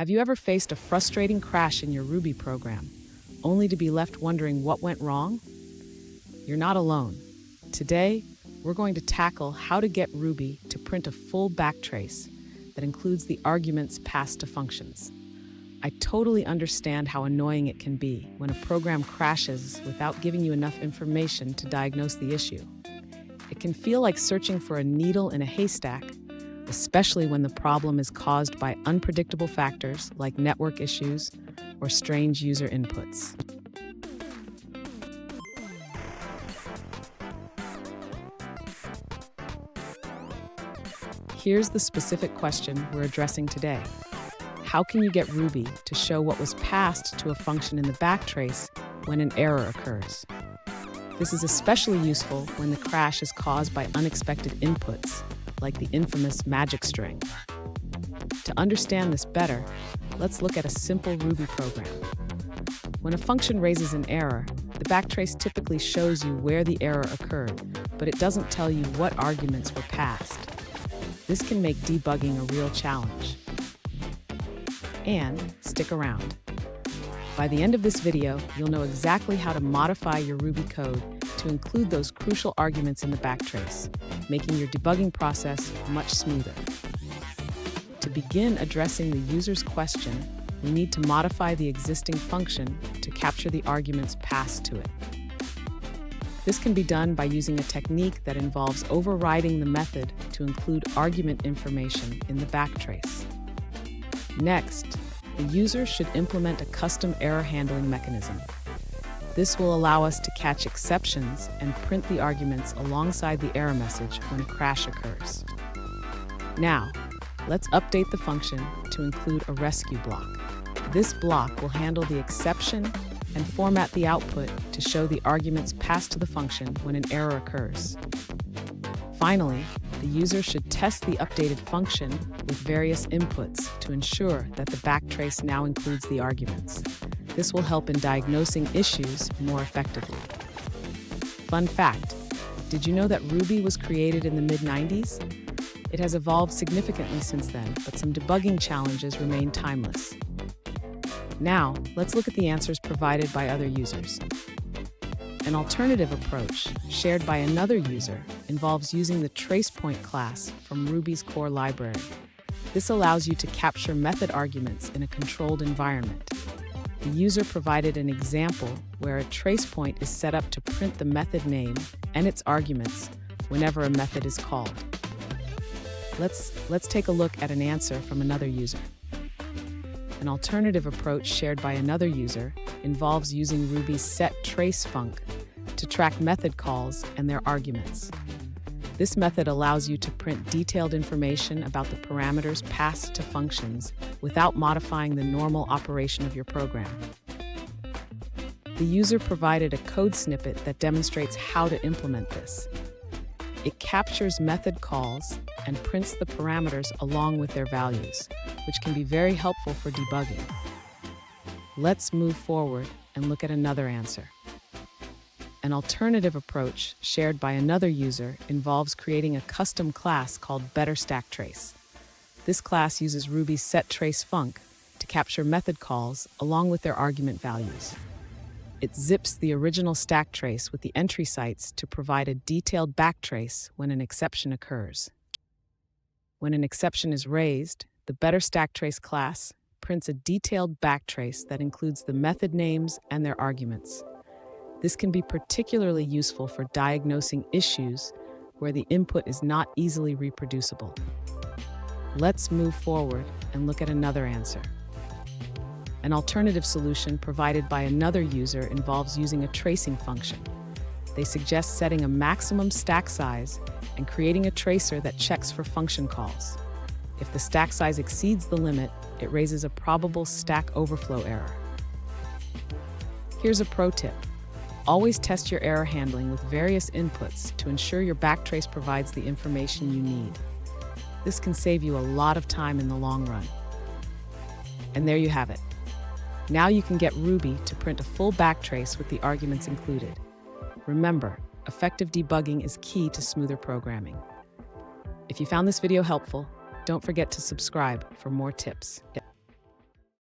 Have you ever faced a frustrating crash in your Ruby program, only to be left wondering what went wrong? You're not alone. Today, we're going to tackle how to get Ruby to print a full backtrace that includes the arguments passed to functions. I totally understand how annoying it can be when a program crashes without giving you enough information to diagnose the issue. It can feel like searching for a needle in a haystack, especially when the problem is caused by unpredictable factors like network issues or strange user inputs. Here's the specific question we're addressing today. How can you get Ruby to show what was passed to a function in the backtrace when an error occurs? This is especially useful when the crash is caused by unexpected inputs, like the infamous magic string. To understand this better, let's look at a simple Ruby program. When a function raises an error, the backtrace typically shows you where the error occurred, but it doesn't tell you what arguments were passed. This can make debugging a real challenge. And stick around. By the end of this video, you'll know exactly how to modify your Ruby code to include those crucial arguments in the backtrace, making your debugging process much smoother. To begin addressing the user's question, we need to modify the existing function to capture the arguments passed to it. This can be done by using a technique that involves overriding the method to include argument information in the backtrace. Next, the user should implement a custom error handling mechanism. This will allow us to catch exceptions and print the arguments alongside the error message when a crash occurs. Now, let's update the function to include a rescue block. This block will handle the exception and format the output to show the arguments passed to the function when an error occurs. Finally, the user should test the updated function with various inputs to ensure that the backtrace now includes the arguments. This will help in diagnosing issues more effectively. Fun fact, did you know that Ruby was created in the mid-90s? It has evolved significantly since then, but some debugging challenges remain timeless. Now, let's look at the answers provided by other users. An alternative approach, shared by another user, involves using the tracepoint class from Ruby's core library. This allows you to capture method arguments in a controlled environment. The user provided an example where a tracepoint is set up to print the method name and its arguments whenever a method is called. Let's take a look at an answer from another user. An alternative approach shared by another user involves using Ruby's setTraceFunc to track method calls and their arguments. This method allows you to print detailed information about the parameters passed to functions without modifying the normal operation of your program. The user provided a code snippet that demonstrates how to implement this. It captures method calls and prints the parameters along with their values, which can be very helpful for debugging. Let's move forward and look at another answer. An alternative approach shared by another user involves creating a custom class called Backtrace. This class uses Ruby's setTraceFunc to capture method calls along with their argument values. It zips the original stack trace with the entry sites to provide a detailed backtrace when an exception occurs. When an exception is raised, the backtrace class prints a detailed backtrace that includes the method names and their arguments. This can be particularly useful for diagnosing issues where the input is not easily reproducible. Let's move forward and look at another answer. An alternative solution provided by another user involves using a tracing function. They suggest setting a maximum stack size and creating a tracer that checks for function calls. If the stack size exceeds the limit, it raises a probable stack overflow error. Here's a pro tip. Always test your error handling with various inputs to ensure your backtrace provides the information you need. This can save you a lot of time in the long run. And there you have it. Now you can get Ruby to print a full backtrace with the arguments included. Remember, effective debugging is key to smoother programming. If you found this video helpful, don't forget to subscribe for more tips.